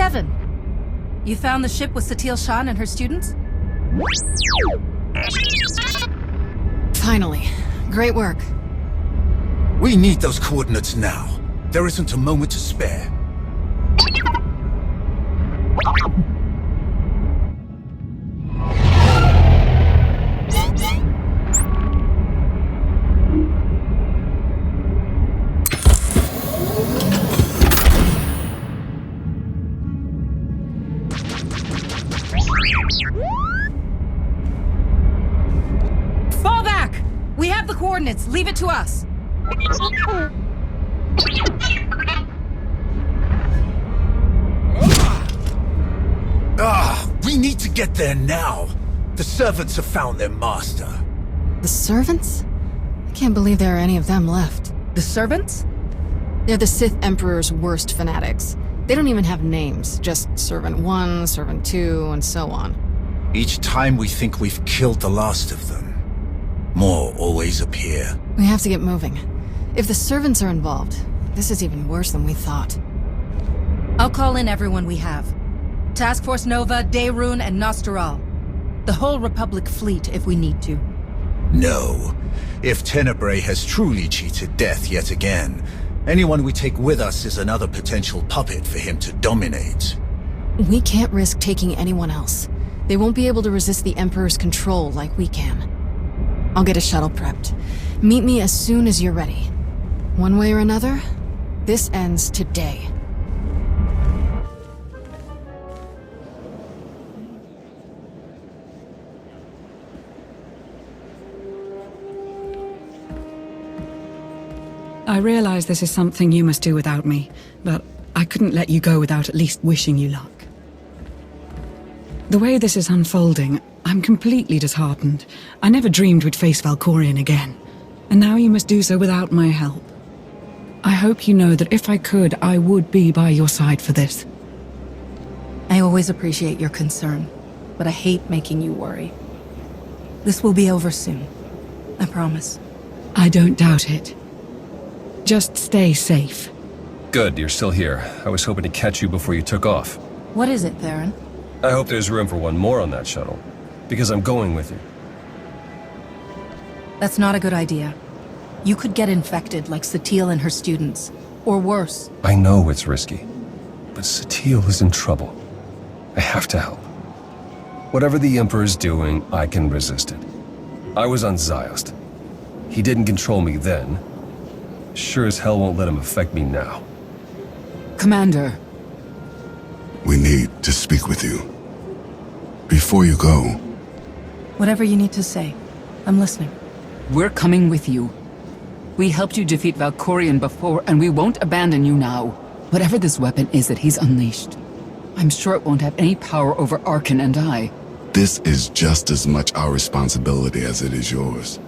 7. You found the ship with Satele Shan and her students? Finally. Great work. We need those coordinates now. There isn't a moment to spare. Fall back! We have the coordinates. Leave it to us. We need to get there now. The servants have found their master. The servants? I can't believe there are any of them left. The servants? They're the Sith Emperor's worst fanatics. They don't even have names, just Servant 1, Servant 2, and so on. Each time we think we've killed the last of them, more always appear. We have to get moving. If the servants are involved, this is even worse than we thought. I'll call in everyone we have. Task Force Nova, Daerun, and Nostoral. The whole Republic fleet if we need to. No. If Tenebrae has truly cheated death yet again, anyone we take with us is another potential puppet for him to dominate. We can't risk taking anyone else. They won't be able to resist the Emperor's control like we can. I'll get a shuttle prepped. Meet me as soon as you're ready. One way or another, this ends today. I realize this is something you must do without me, but I couldn't let you go without at least wishing you luck. The way this is unfolding, I'm completely disheartened. I never dreamed we'd face Valkorion again, and now you must do so without my help. I hope you know that if I could, I would be by your side for this. I always appreciate your concern, but I hate making you worry. This will be over soon. I promise. I don't doubt it. Just stay safe. Good, you're still here. I was hoping to catch you before you took off. What is it, Theron? I hope there's room for one more on that shuttle, because I'm going with you. That's not a good idea. You could get infected like Satele and her students. Or worse. I know it's risky, but Satele is in trouble. I have to help. Whatever the Emperor's doing, I can resist it. I was on Ziost. He didn't control me then. Sure as hell won't let him affect me now. Commander. We need to speak with you. Before you go... Whatever you need to say. I'm listening. We're coming with you. We helped you defeat Valkorion before, and we won't abandon you now. Whatever this weapon is that he's unleashed, I'm sure it won't have any power over Arcann and I. This is just as much our responsibility as it is yours.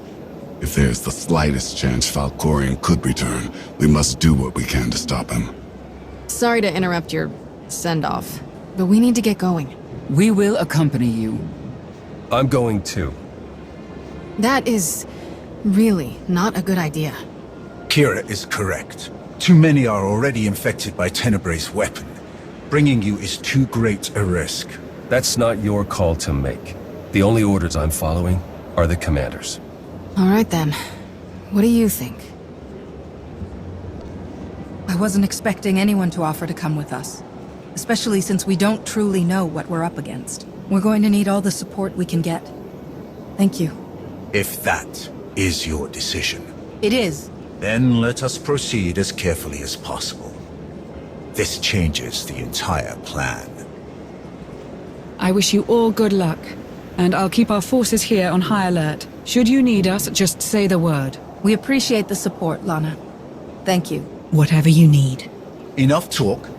If there's the slightest chance Valkorion could return, we must do what we can to stop him. Sorry to interrupt your send-off, but we need to get going. We will accompany you. I'm going too. That is really not a good idea. Kira is correct. Too many are already infected by Tenebrae's weapon. Bringing you is too great a risk. That's not your call to make. The only orders I'm following are the commander's. All right then. What do you think? I wasn't expecting anyone to offer to come with us. Especially since we don't truly know what we're up against. We're going to need all the support we can get. Thank you. If that is your decision. It is. Then let us proceed as carefully as possible. This changes the entire plan. I wish you all good luck, and I'll keep our forces here on high alert. Should you need us, just say the word. We appreciate the support, Lana. Thank you. Whatever you need. Enough talk.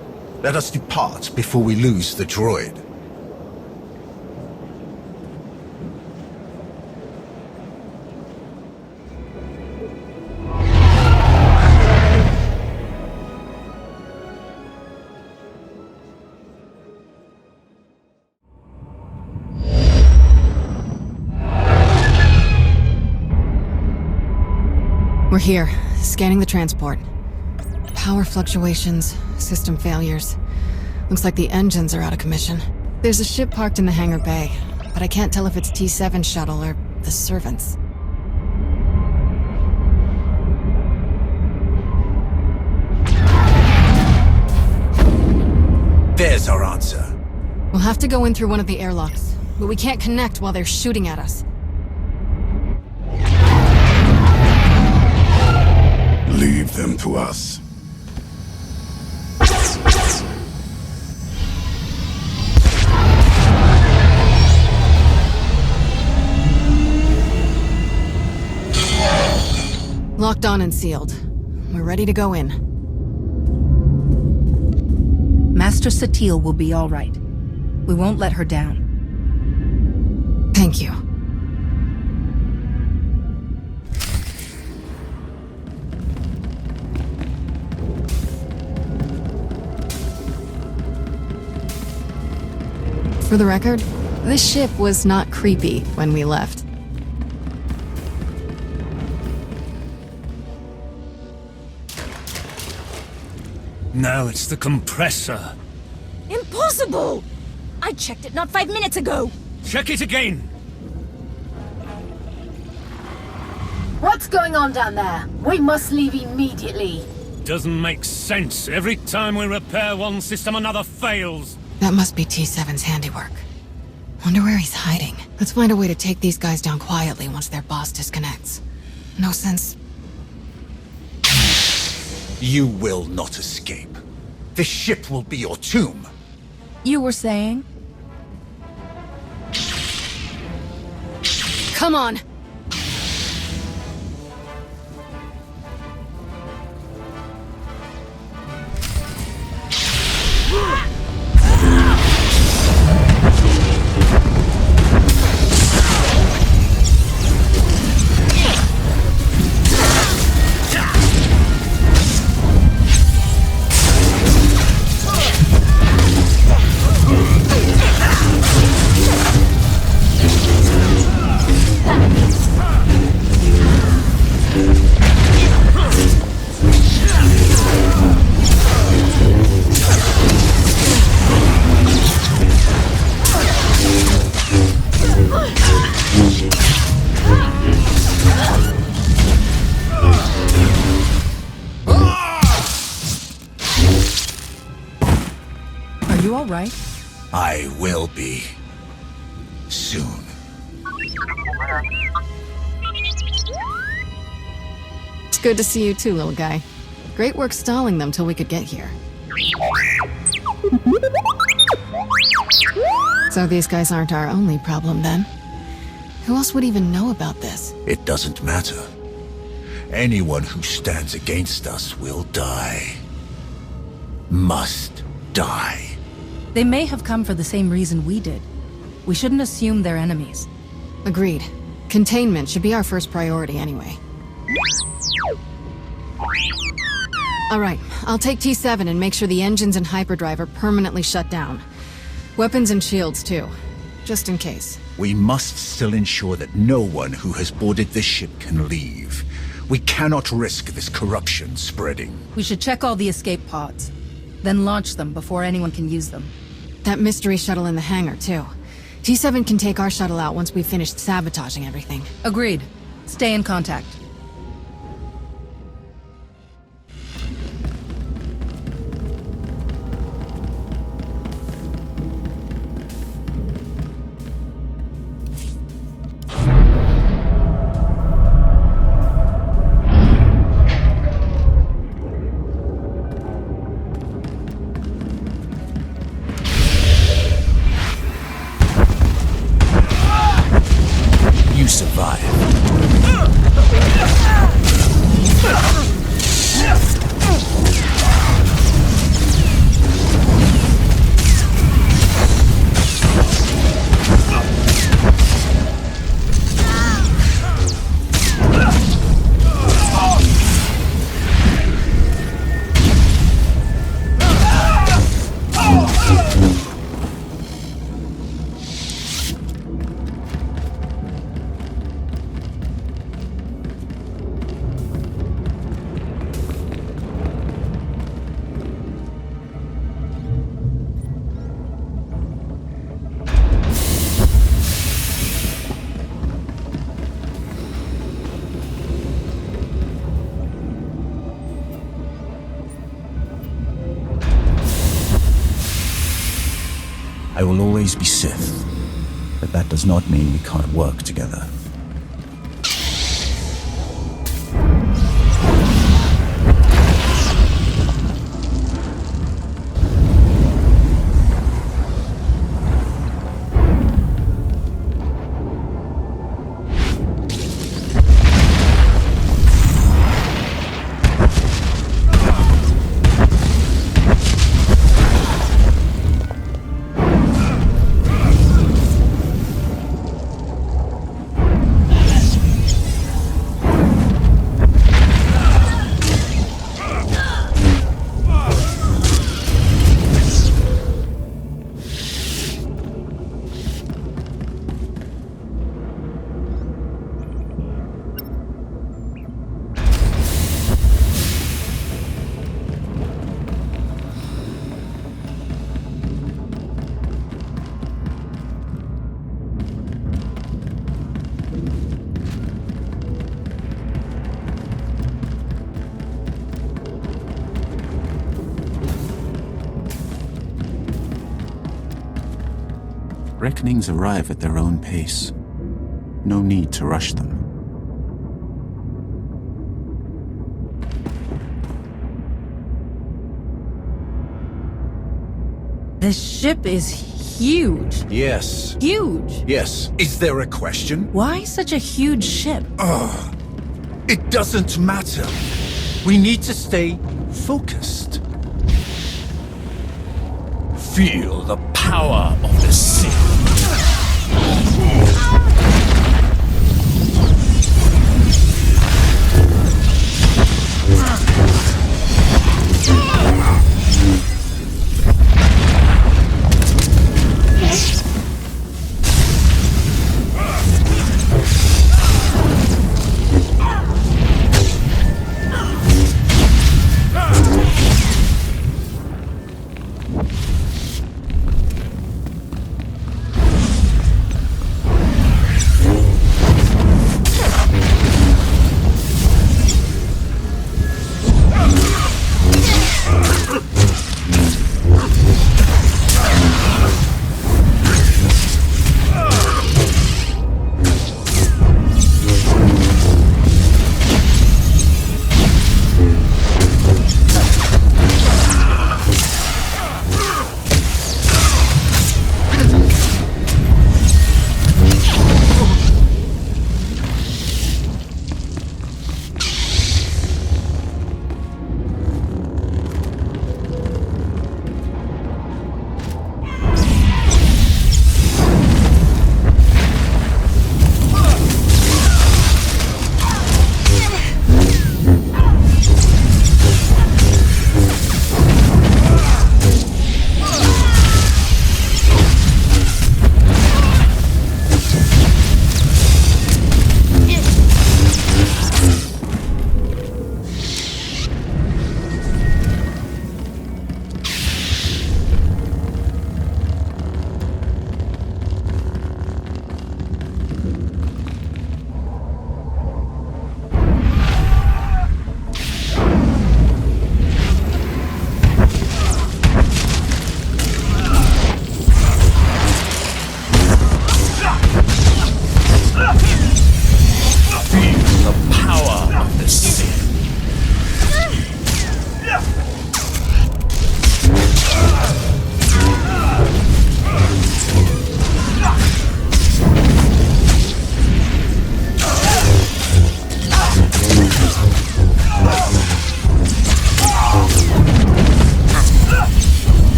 Let us depart before we lose the droid. We're here, scanning the transport. Power fluctuations, system failures. Looks like the engines are out of commission. There's a ship parked in the hangar bay, but I can't tell if it's T7 shuttle or the Servants. There's our answer. We'll have to go in through one of the airlocks, but we can't connect while they're shooting at us. Leave them to us. Locked on and sealed. We're ready to go in. Master Satele will be all right. We won't let her down. Thank you. For the record, this ship was not creepy when we left. Now it's the compressor. Impossible! I checked it not 5 minutes ago! Check it again! What's going on down there? We must leave immediately. Doesn't make sense. Every time we repair one system, another fails. That must be T7's handiwork. Wonder where he's hiding. Let's find a way to take these guys down quietly once their boss disconnects. No sense. You will not escape. This ship will be your tomb. You were saying? Come on! Are you all right? I will be. Soon. It's good to see you too, little guy. Great work stalling them till we could get here. So these guys aren't our only problem then? Who else would even know about this? It doesn't matter. Anyone who stands against us will die. Must die. They may have come for the same reason we did. We shouldn't assume they're enemies. Agreed. Containment should be our first priority anyway. Alright, I'll take T7 and make sure the engines and hyperdrive are permanently shut down. Weapons and shields too, just in case. We must still ensure that no one who has boarded this ship can leave. We cannot risk this corruption spreading. We should check all the escape pods, then launch them before anyone can use them. That mystery shuttle in the hangar too. T7 can take our shuttle out once we've finished sabotaging everything. Agreed. Stay in contact. You survived. I will always be Sith, but that does not mean we can't work together. Reckonings arrive at their own pace. No need to rush them. This ship is huge. Yes. Huge. Yes. Is there a question? Why such a huge ship? It doesn't matter. We need to stay focused. Feel the power of the Sith.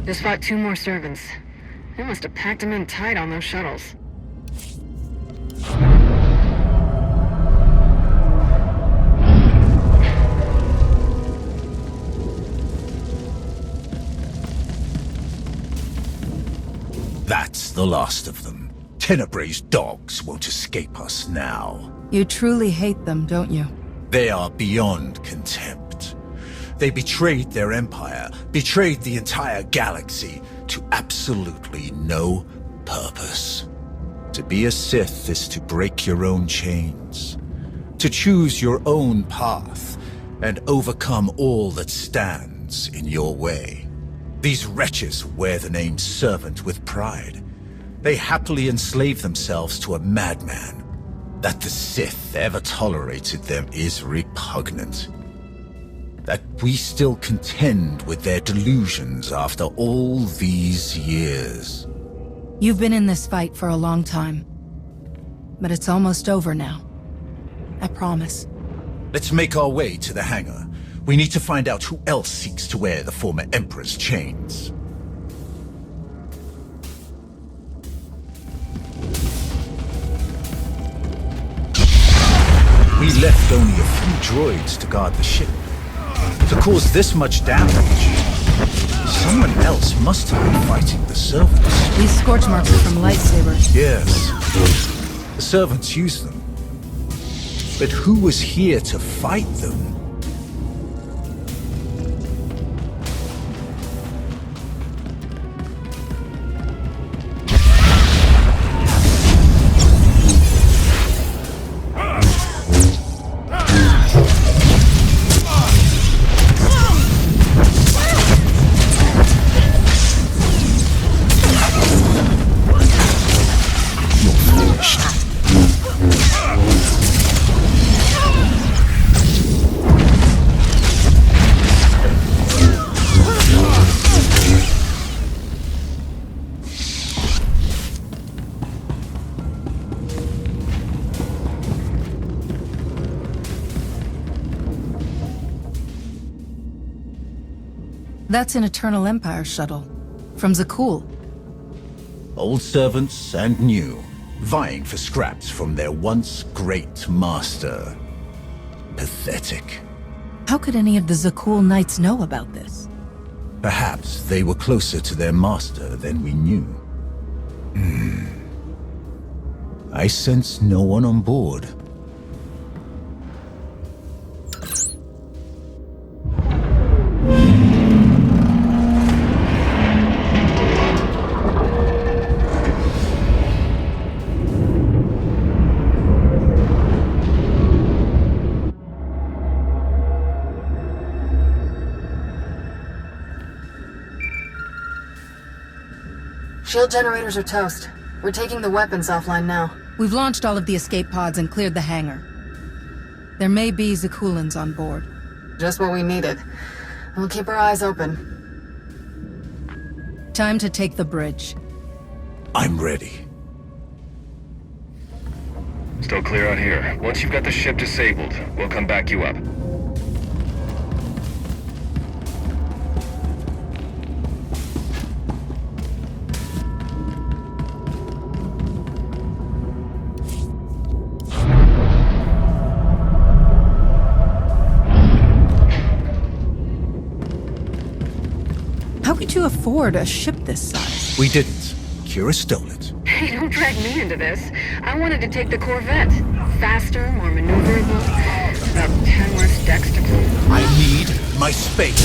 Just fought 2 more servants. They must have packed them in tight on those shuttles. That's the last of them. Tenebrae's dogs won't escape us now. You truly hate them, don't you? They are beyond contempt. They betrayed their empire, betrayed the entire galaxy, to absolutely no purpose. To be a Sith is to break your own chains, to choose your own path, and overcome all that stands in your way. These wretches wear the name Servant with pride. They happily enslave themselves to a madman. That the Sith ever tolerated them is repugnant. That we still contend with their delusions after all these years. You've been in this fight for a long time. But it's almost over now. I promise. Let's make our way to the hangar. We need to find out who else seeks to wear the former Emperor's chains. We left only a few droids to guard the ship. To cause this much damage, someone else must have been fighting the Servants. These scorch marks are from lightsabers. Yes. The Servants use them. But who was here to fight them? That's an Eternal Empire shuttle. From Zakul. Old servants and new, vying for scraps from their once great master. Pathetic. How could any of the Zakul Knights know about this? Perhaps they were closer to their master than we knew. I sense no one on board. Shield generators are toast. We're taking the weapons offline now. We've launched all of the escape pods and cleared the hangar. There may be Zakulans on board. Just what we needed. We'll keep our eyes open. Time to take the bridge. I'm ready. Still clear out here. Once you've got the ship disabled, we'll come back you up. How could you afford a ship this size? We didn't. Kira stole it. Hey, don't drag me into this. I wanted to take the Corvette. Faster, more maneuverable, about 10 less decks to clean. I need my space.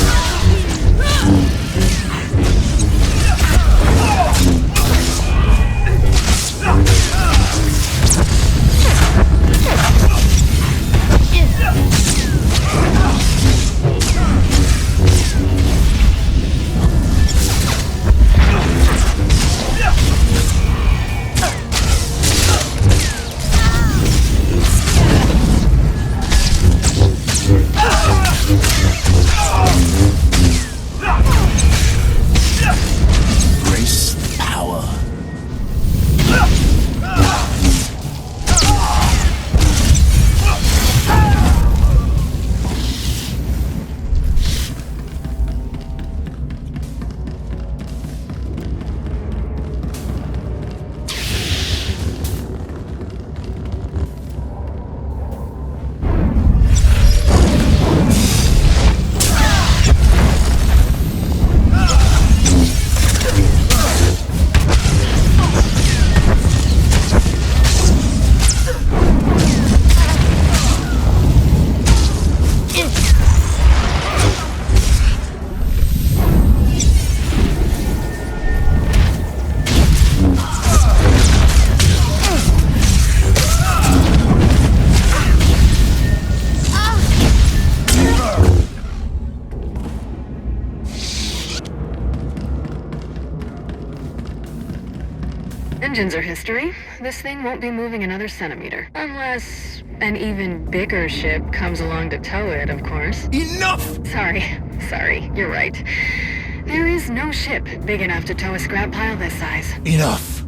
Humans are history. This thing won't be moving another centimeter. Unless an even bigger ship comes along to tow it, of course. Enough! Sorry, you're right. There is no ship big enough to tow a scrap pile this size. Enough!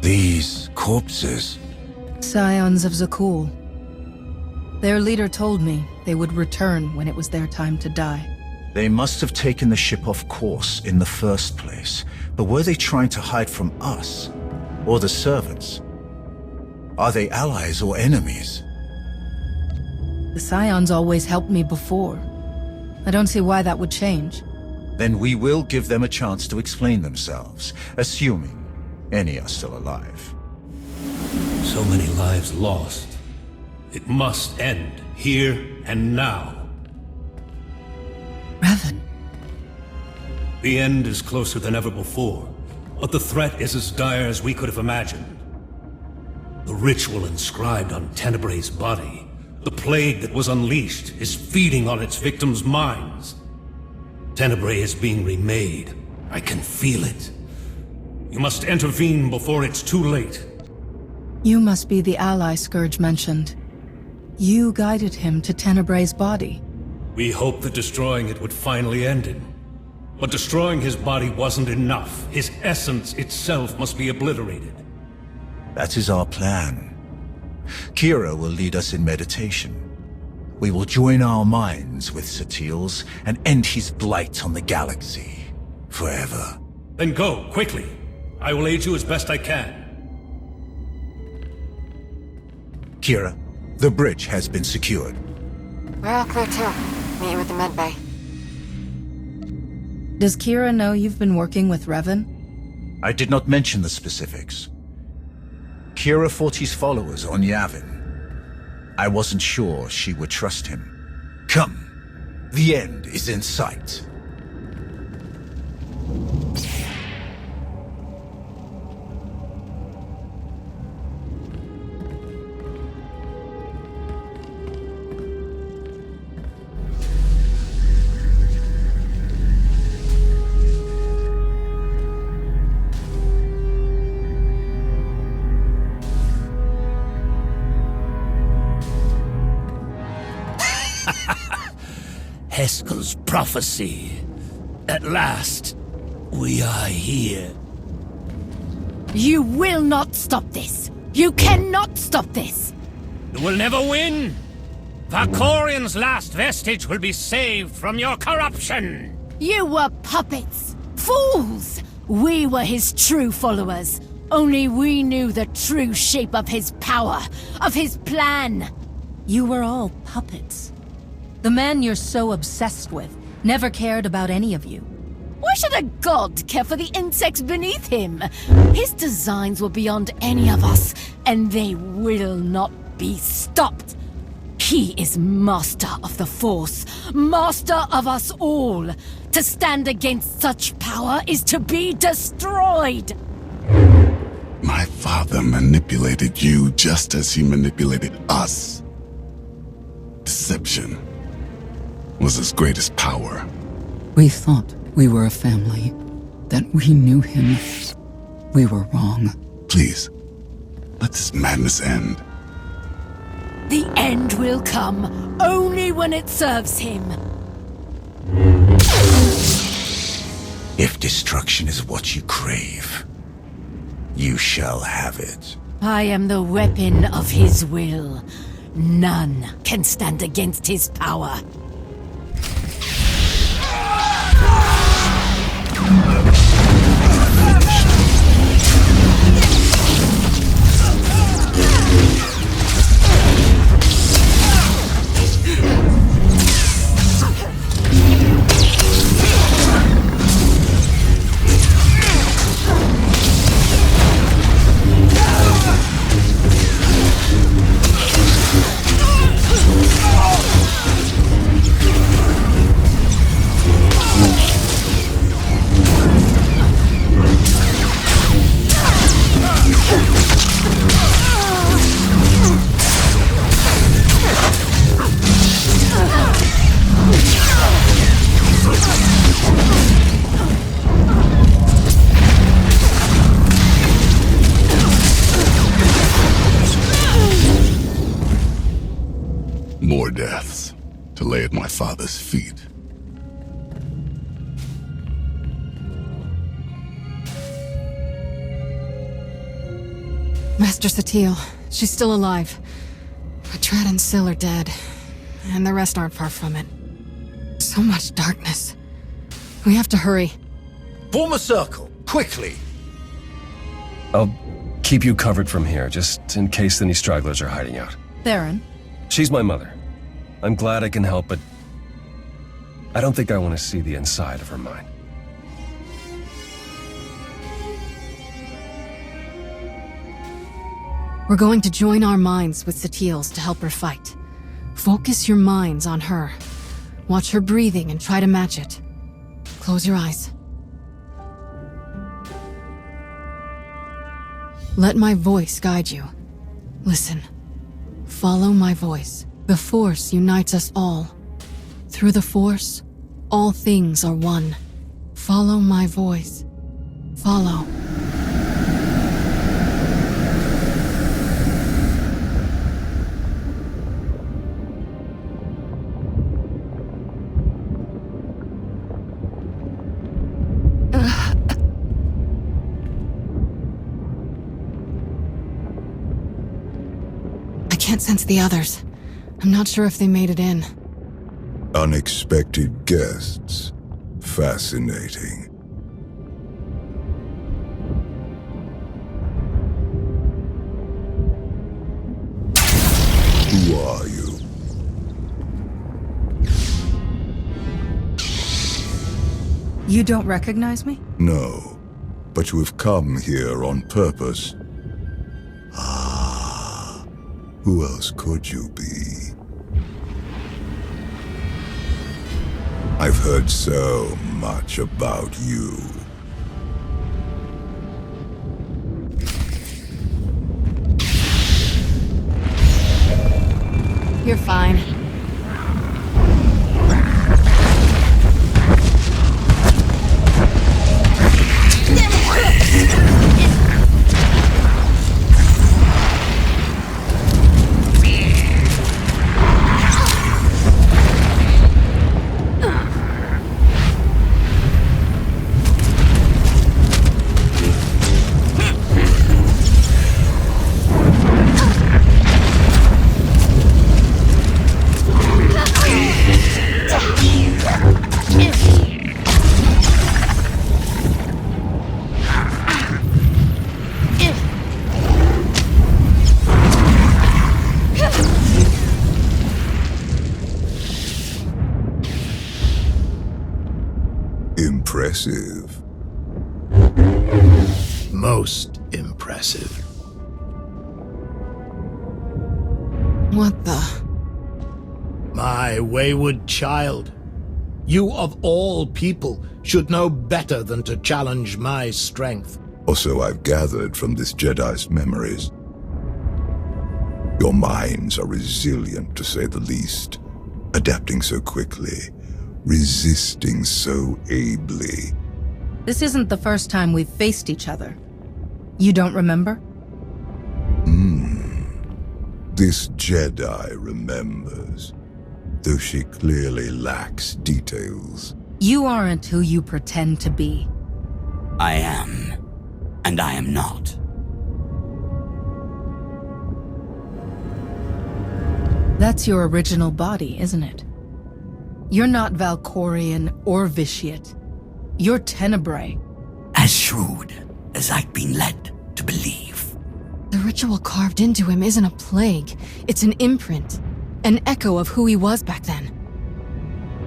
These corpses. Scions of Zakul. Their leader told me they would return when it was their time to die. They must have taken the ship off course in the first place, but were they trying to hide from us? Or the servants? Are they allies or enemies? The Scions always helped me before. I don't see why that would change. Then we will give them a chance to explain themselves, assuming any are still alive. So many lives lost. It must end, here and now. Revan. The end is closer than ever before, but the threat is as dire as we could have imagined. The ritual inscribed on Tenebrae's body, the plague that was unleashed, is feeding on its victims' minds. Tenebrae is being remade. I can feel it. You must intervene before it's too late. You must be the ally Scourge mentioned. You guided him to Tenebrae's body. We hoped that destroying it would finally end him. But destroying his body wasn't enough. His essence itself must be obliterated. That is our plan. Kira will lead us in meditation. We will join our minds with Satele's and end his blight on the galaxy. Forever. Then go, quickly. I will aid you as best I can. Kira, the bridge has been secured. We're all clear too. Meet you at the med bay. Does Kira know you've been working with Revan? I did not mention the specifics. Kira fought his followers on Yavin. I wasn't sure she would trust him. Come, the end is in sight. Heskel's prophecy. At last, we are here. You will not stop this. You cannot stop this. You will never win. Valkorion's last vestige will be saved from your corruption. You were puppets. Fools. We were his true followers. Only we knew the true shape of his power, of his plan. You were all puppets. The man you're so obsessed with never cared about any of you. Why should a god care for the insects beneath him? His designs were beyond any of us, and they will not be stopped. He is master of the Force, master of us all. To stand against such power is to be destroyed. My father manipulated you just as he manipulated us. Deception was his greatest power. We thought we were a family, that we knew him. We were wrong. Please, let this madness end. The end will come only when it serves him. If destruction is what you crave, you shall have it. I am the weapon of his will. None can stand against his power. More deaths to lay at my father's feet. Master Satele, she's still alive. But Trad and Syl are dead, and the rest aren't far from it. So much darkness. We have to hurry. Form a circle, quickly! I'll keep you covered from here, just in case any stragglers are hiding out. Theron? She's my mother. I'm glad I can help, but I don't think I want to see the inside of her mind. We're going to join our minds with Satele's to help her fight. Focus your minds on her. Watch her breathing and try to match it. Close your eyes. Let my voice guide you. Listen. Follow my voice. The Force unites us all. Through the Force, all things are one. Follow my voice. Follow. I can't sense the others. I'm not sure if they made it in. Unexpected guests. Fascinating. Who are you? You don't recognize me? No, but you have come here on purpose. Who else could you be? I've heard so much about you. You're fine. Impressive. Most impressive. What the? My wayward child. You of all people should know better than to challenge my strength. Or so I've gathered from this Jedi's memories. Your minds are resilient, to say the least, adapting so quickly, resisting so ably. This isn't the first time we've faced each other. You don't remember? This Jedi remembers, though she clearly lacks details. You aren't who you pretend to be. I am, and I am not. That's your original body, isn't it? You're not Valkorion or Vitiate. You're Tenebrae. As shrewd as I've been led to believe. The ritual carved into him isn't a plague. It's an imprint. An echo of who he was back then.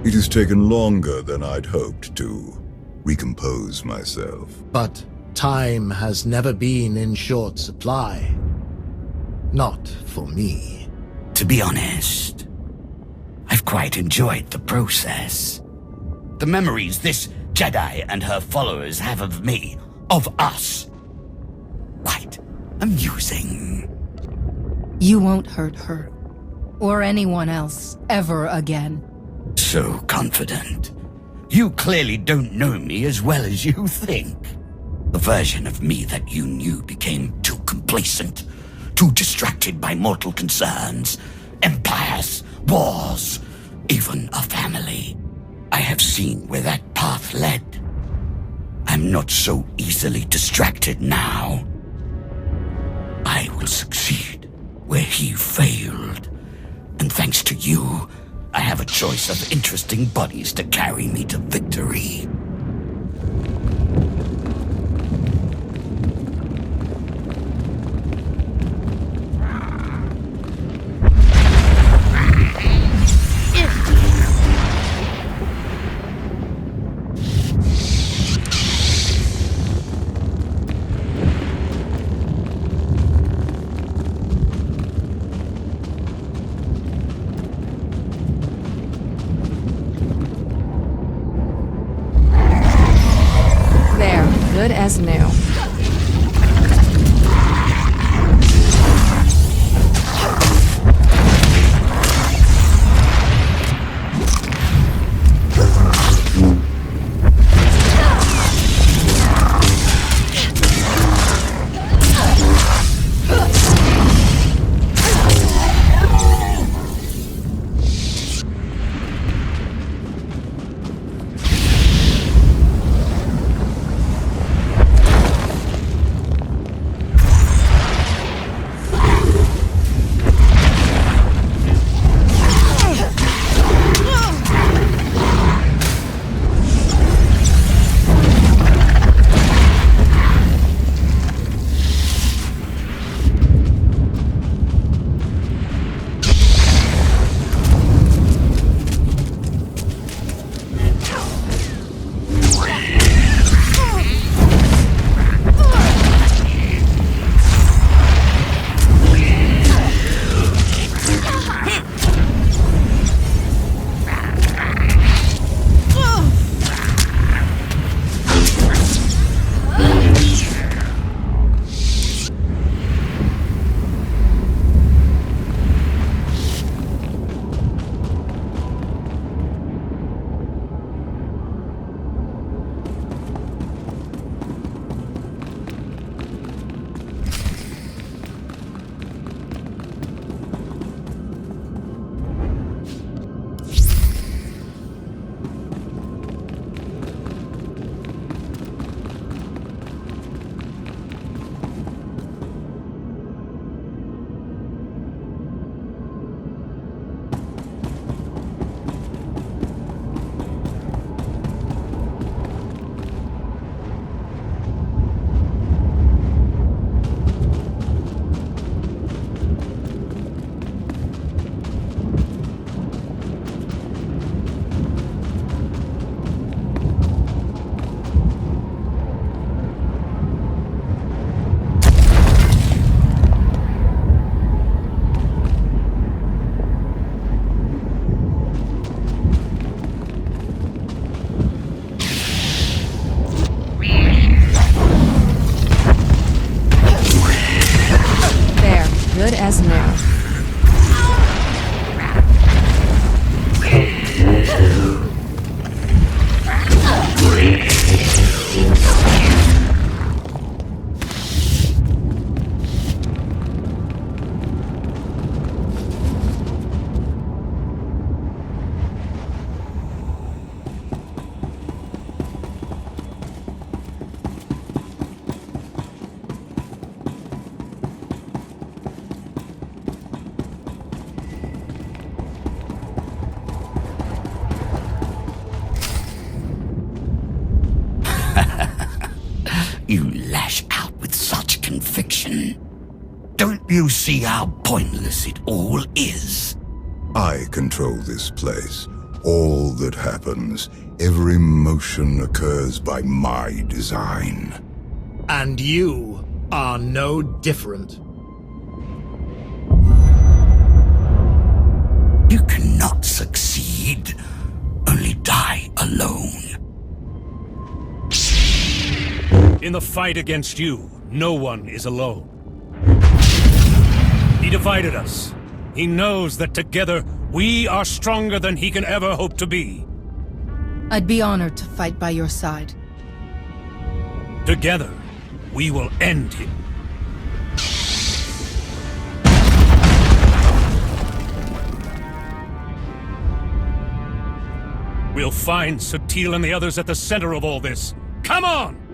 It has taken longer than I'd hoped to recompose myself. But time has never been in short supply. Not for me. To be honest, I've quite enjoyed the process. The memories this Jedi and her followers have of me, of us. Quite amusing. You won't hurt her. Or anyone else, ever again. So confident. You clearly don't know me as well as you think. The version of me that you knew became too complacent, too distracted by mortal concerns, empires, wars, even a family. I have seen where that path led. I'm not so easily distracted now. I will succeed where he failed. And thanks to you, I have a choice of interesting bodies to carry me to victory. good as new. You lash out with such conviction. Don't you see how pointless it all is? I control this place. All that happens, every motion occurs by my design. And you are no different. You cannot succeed, only die alone. In the fight against you, no one is alone. He divided us. He knows that together, we are stronger than he can ever hope to be. I'd be honored to fight by your side. Together, we will end him. We'll find Satele and the others at the center of all this. Come on!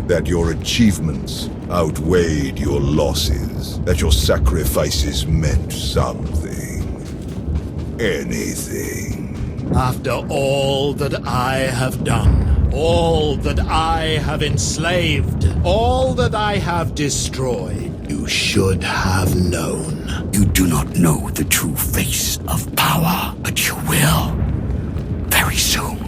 That your achievements outweighed your losses, that your sacrifices meant something. Anything. After all that I have done, all that I have enslaved, all that I have destroyed, you should have known. You do not know the true face of power, but you will. Very soon.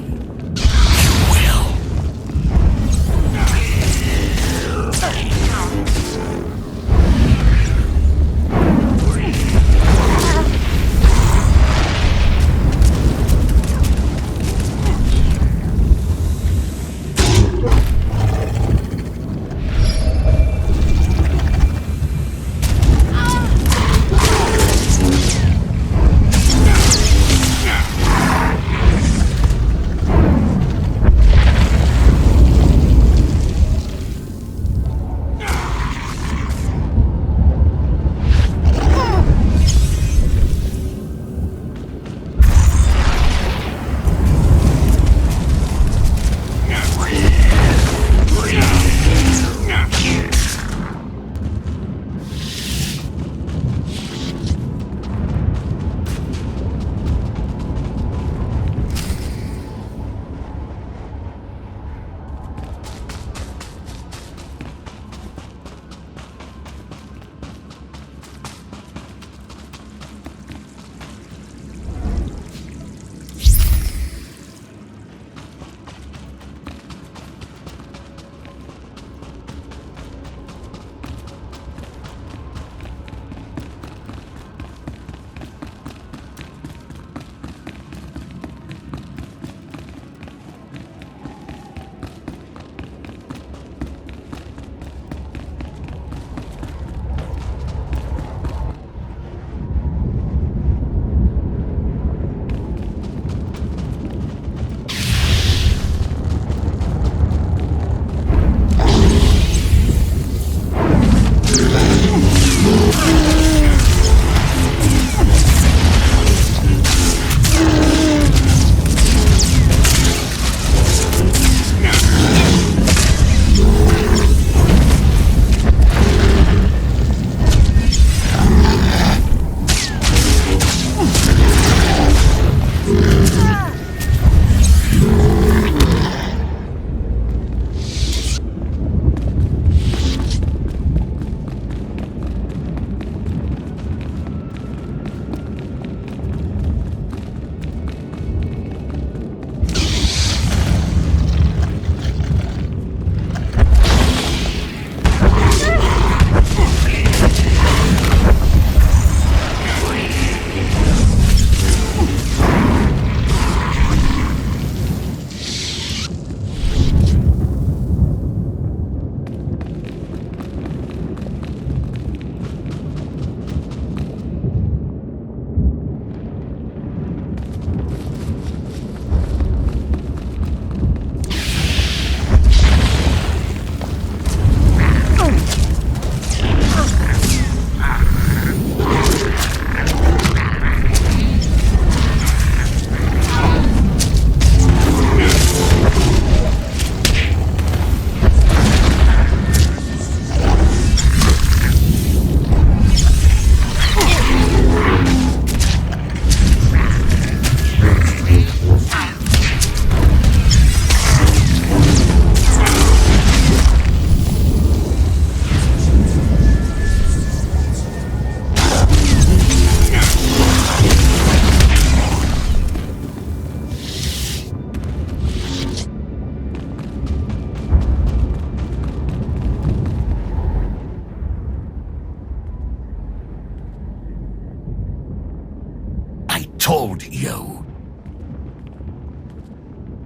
told you.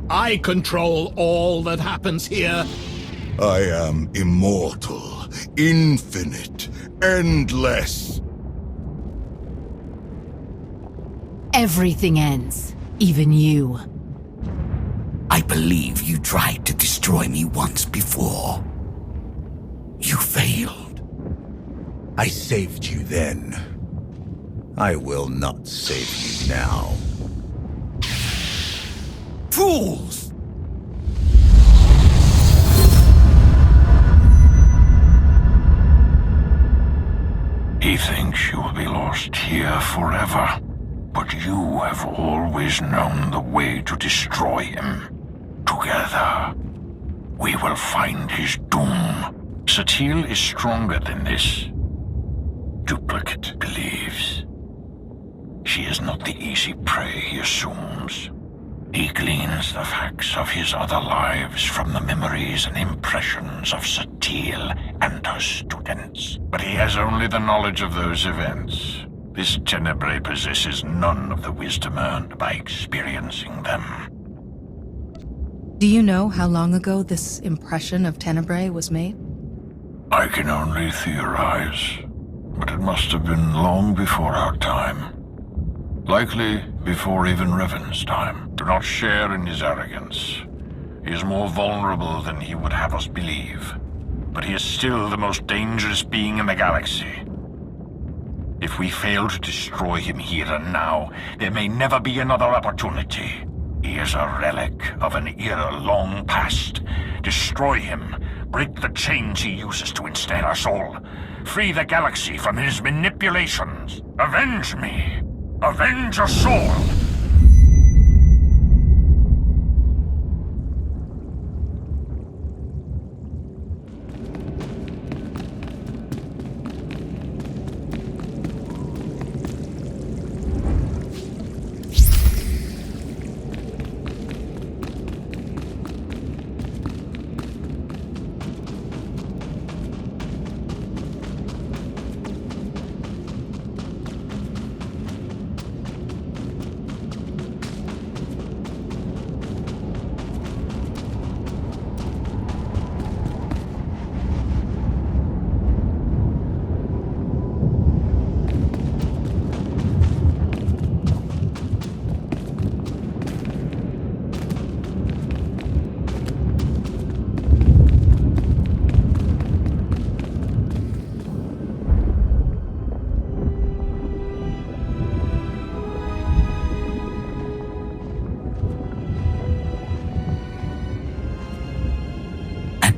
I control all that happens here. I am immortal, infinite, endless. Everything ends. Even you. I believe you tried to destroy me once before. You failed. I saved you then. I will not save you now. Fools! He thinks you will be lost here forever, but you have always known the way to destroy him. Together, we will find his doom. Satele is stronger than this. Duplicate believes. She is not the easy prey he assumes. He gleans the facts of his other lives from the memories and impressions of Satele and her students. But he has only the knowledge of those events. This Tenebrae possesses none of the wisdom earned by experiencing them. Do you know how long ago this impression of Tenebrae was made? I can only theorize, but it must have been long before our time. Likely before even Revan's time. Do not share in his arrogance. He is more vulnerable than he would have us believe. But he is still the most dangerous being in the galaxy. If we fail to destroy him here and now, there may never be another opportunity. He is a relic of an era long past. Destroy him. Break the chains he uses to ensnare us all. Free the galaxy from his manipulations. Avenge me. Avenge us all!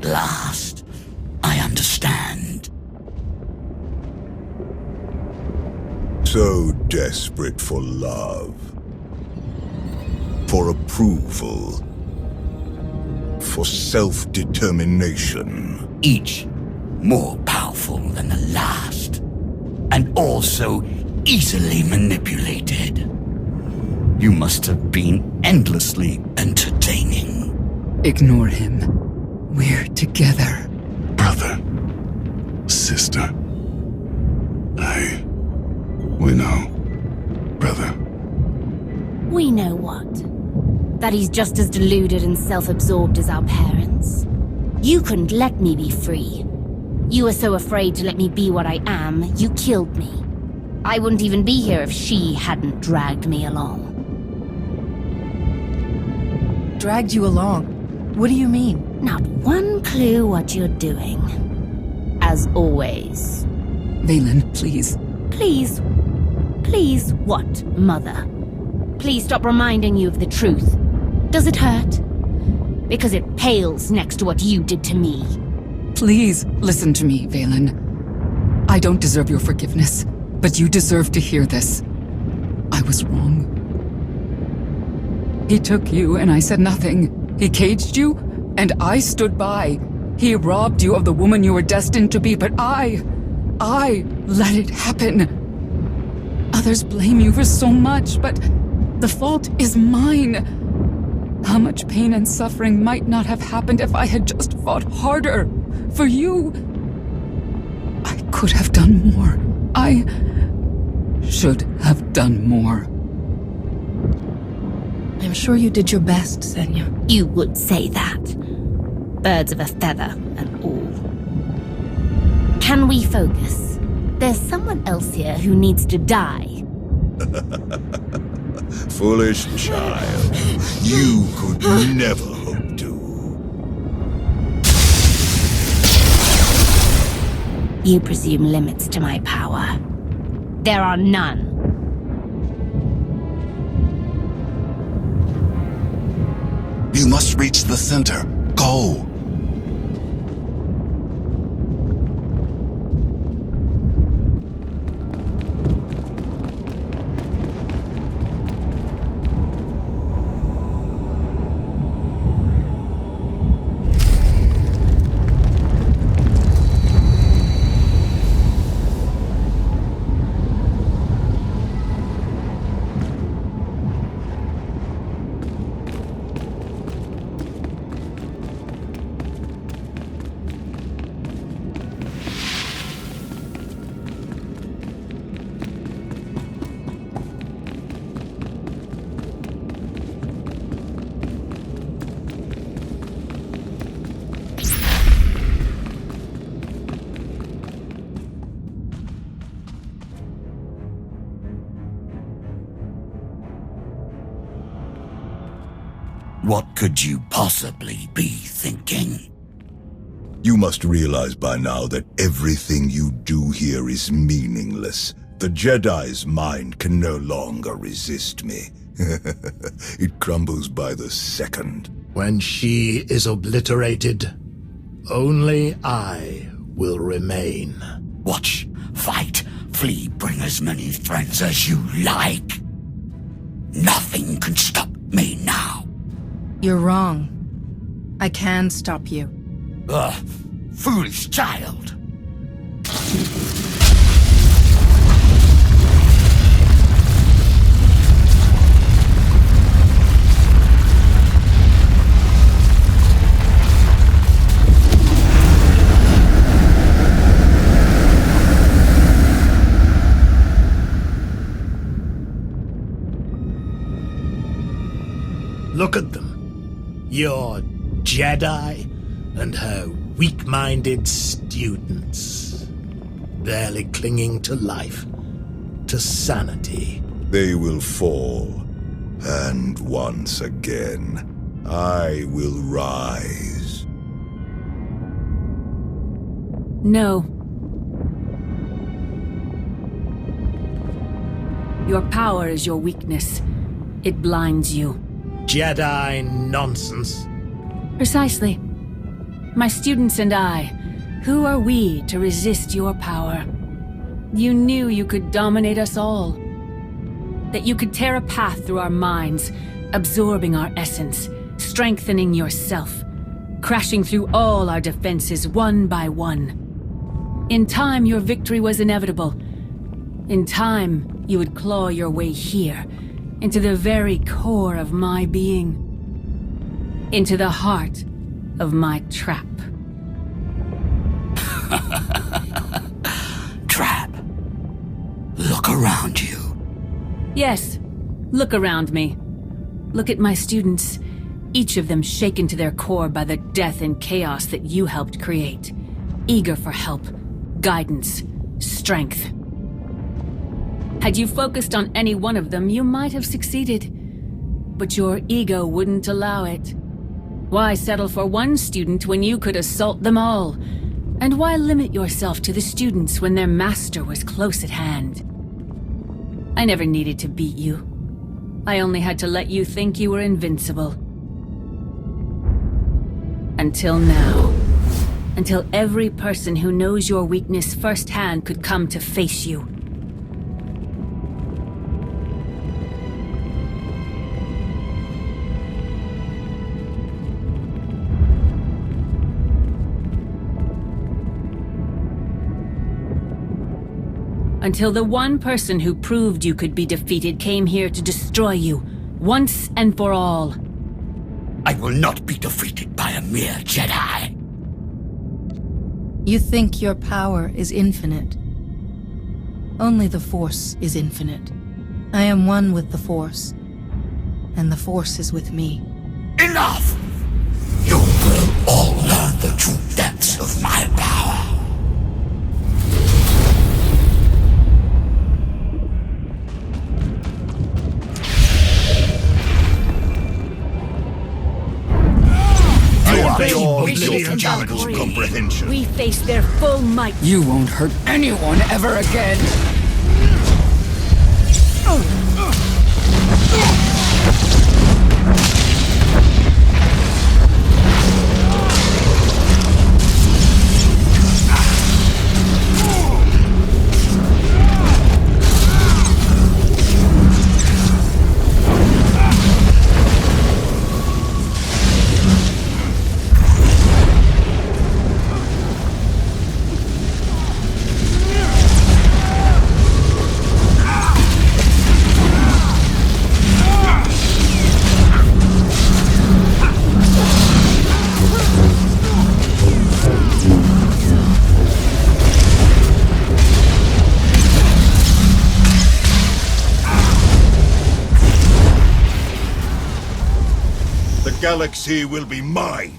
Last, I understand. So desperate for love, for approval, for self-determination. Each more powerful than the last, and also easily manipulated. You must have been endlessly entertaining. Ignore him. We're together. Brother. Sister. We know. Brother. We know what? That he's just as deluded and self-absorbed as our parents. You couldn't let me be free. You were so afraid to let me be what I am, you killed me. I wouldn't even be here if she hadn't dragged me along. Dragged you along? What do you mean? Not one clue what you're doing. As always. Vaylin, please. Please? Please what, Mother? Please stop reminding you of the truth. Does it hurt? Because it pales next to what you did to me. Please, listen to me, Vaylin. I don't deserve your forgiveness, but you deserve to hear this. I was wrong. He took you and I said nothing. He caged you, and I stood by. He robbed you of the woman you were destined to be, but I let it happen. Others blame you for so much, but the fault is mine. How much pain and suffering might not have happened if I had just fought harder for you. I could have done more. I should have done more. I'm sure you did your best, Senya. You would say that. Birds of a feather and all. Can we focus? There's someone else here who needs to die. Foolish child. You could never hope to. You presume limits to my power. There are none. You must reach the center. Go! What could you possibly be thinking? You must realize by now that everything you do here is meaningless. The Jedi's mind can no longer resist me. It crumbles by the second. When she is obliterated, only I will remain. Watch, fight, flee, bring as many friends as you like. Nothing can stop me now. You're wrong. I can stop you. Foolish child. Look at them. Your Jedi and her weak-minded students. Barely clinging to life, to sanity. They will fall. And once again, I will rise. No. Your power is your weakness. It blinds you. Jedi nonsense. Precisely. My students and I, who are we to resist your power? You knew you could dominate us all. That you could tear a path through our minds, absorbing our essence, strengthening yourself, crashing through all our defenses one by one. In time, your victory was inevitable. In time, you would claw your way here, into the very core of my being. Into the heart of my trap. Trap. Look around you. Yes, look around me. Look at my students, each of them shaken to their core by the death and chaos that you helped create. Eager for help, guidance, strength. Had you focused on any one of them, you might have succeeded. But your ego wouldn't allow it. Why settle for one student when you could assault them all? And why limit yourself to the students when their master was close at hand? I never needed to beat you. I only had to let you think you were invincible. Until now. Until every person who knows your weakness firsthand could come to face you. Until the one person who proved you could be defeated came here to destroy you, once and for all. I will not be defeated by a mere Jedi. You think your power is infinite. Only the Force is infinite. I am one with the Force. And the Force is with me. Enough! You will all learn the true depths of my power. Oblivion challenge comprehension. We face their full might. You won't hurt anyone ever again. The galaxy will be mine.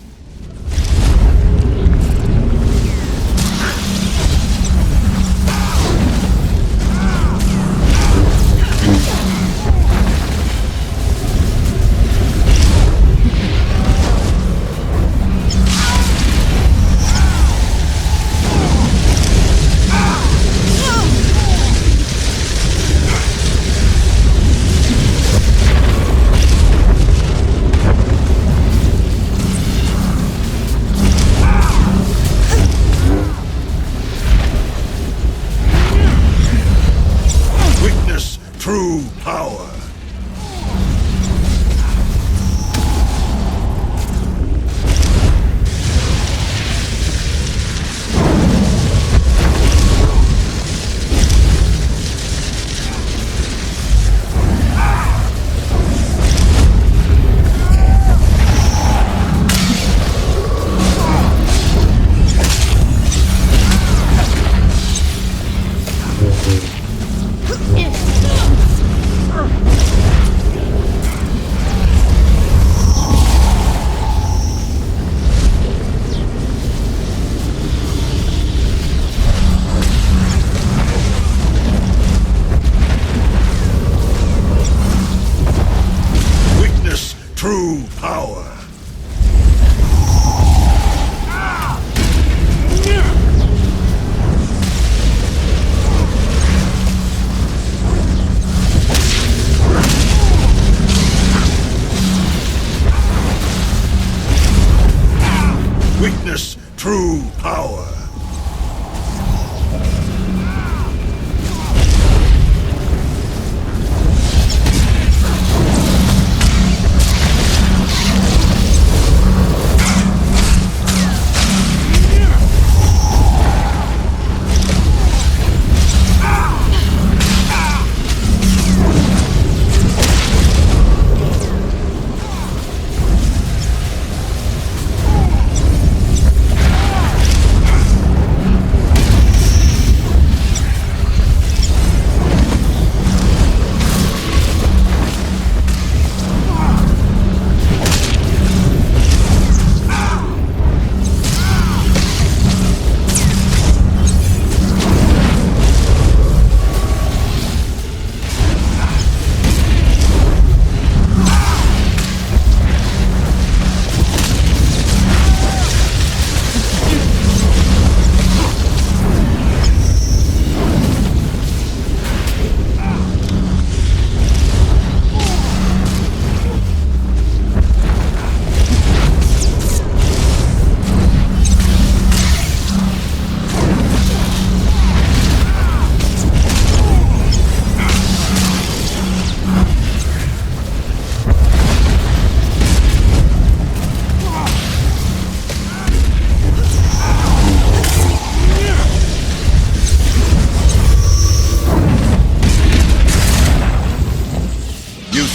True power. True power. Witness true power.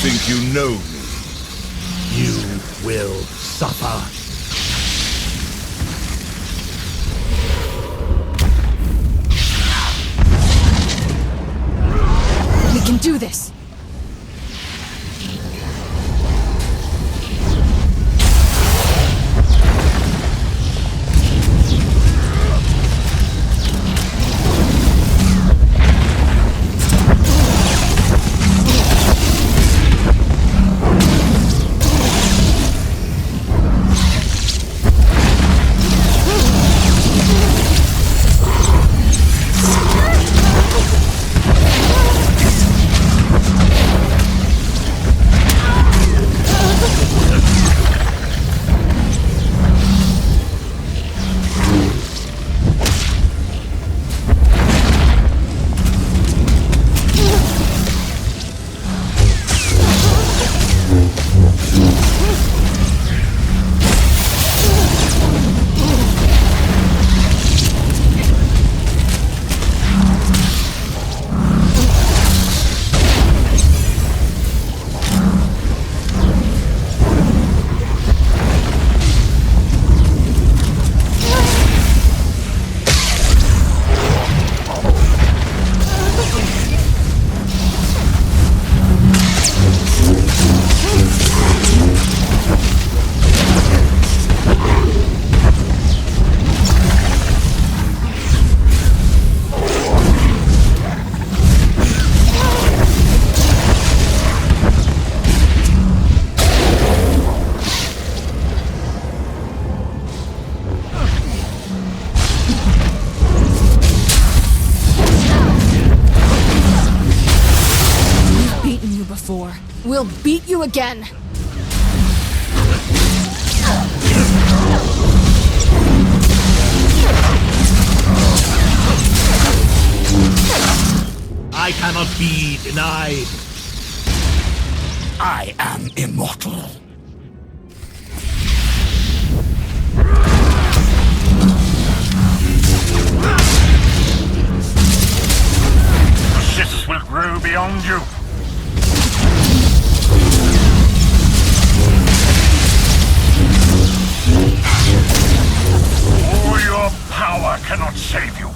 Think you know me? You will suffer. We can do this. We'll beat you again. I cannot be denied. I am immortal. The Sith will grow beyond you. All your power cannot save you.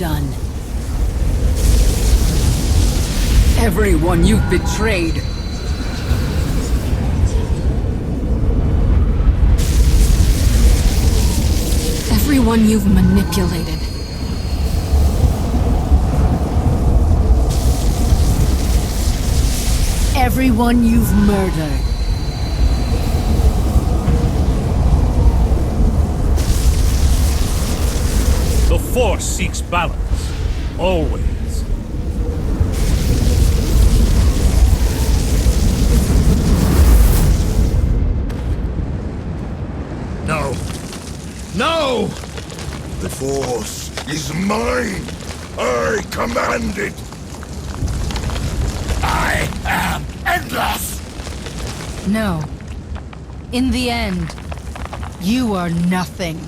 done. Everyone you've betrayed. Everyone you've manipulated. Everyone you've murdered. The Force seeks balance. Always. No. No! The Force is mine! I command it! I am endless! No. In the end, you are nothing.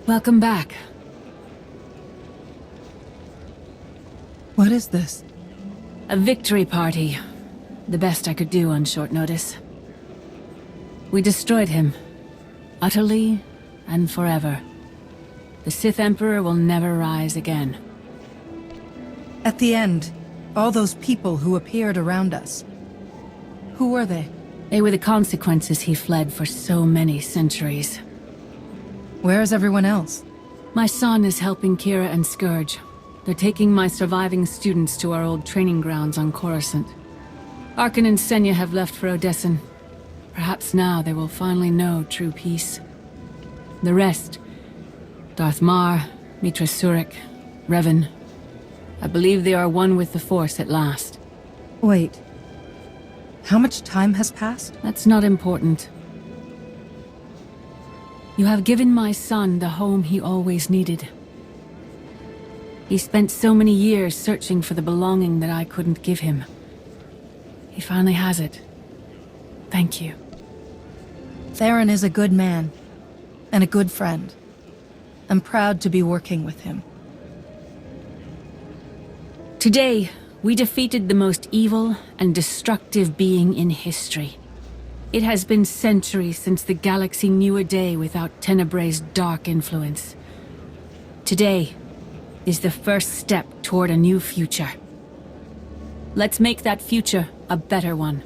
Welcome back. What is this? A victory party. The best I could do on short notice. We destroyed him. Utterly and forever. The Sith Emperor will never rise again. At the end, all those people who appeared around us. Who were they? They were the consequences he fled for so many centuries. Where is everyone else? My son is helping Kira and Scourge. They're taking my surviving students to our old training grounds on Coruscant. Arcann and Senya have left for Odessen. Perhaps now they will finally know true peace. The rest, Darth Marr, Mitra Surik, Revan. I believe they are one with the Force at last. Wait. How much time has passed? That's not important. You have given my son the home he always needed. He spent so many years searching for the belonging that I couldn't give him. He finally has it. Thank you. Theron is a good man, and a good friend. I'm proud to be working with him. Today, we defeated the most evil and destructive being in history. It has been centuries since the galaxy knew a day without Tenebrae's dark influence. Today is the first step toward a new future. Let's make that future a better one.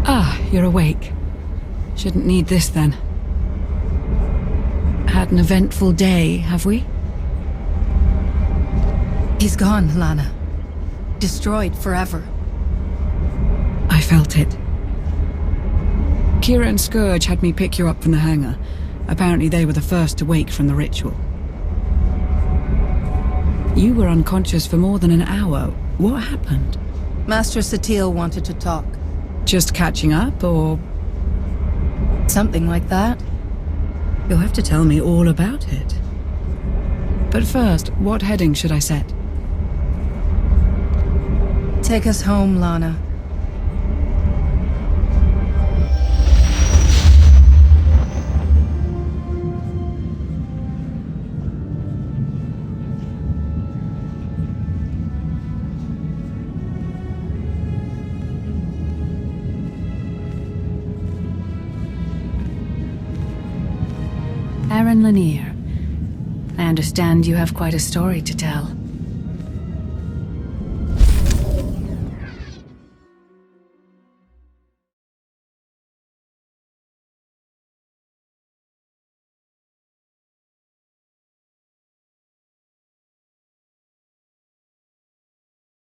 Ah, you're awake. Shouldn't need this then. Had an eventful day, have we? He's gone, Lana. Destroyed forever. I felt it. Kira and Scourge had me pick you up from the hangar. Apparently they were the first to wake from the ritual. You were unconscious for more than an hour. What happened? Master Satele wanted to talk. Just catching up, or...? Something like that. You'll have to tell me all about it. But first, what heading should I set? Take us home, Lana. Aaron Lanier. I understand you have quite a story to tell.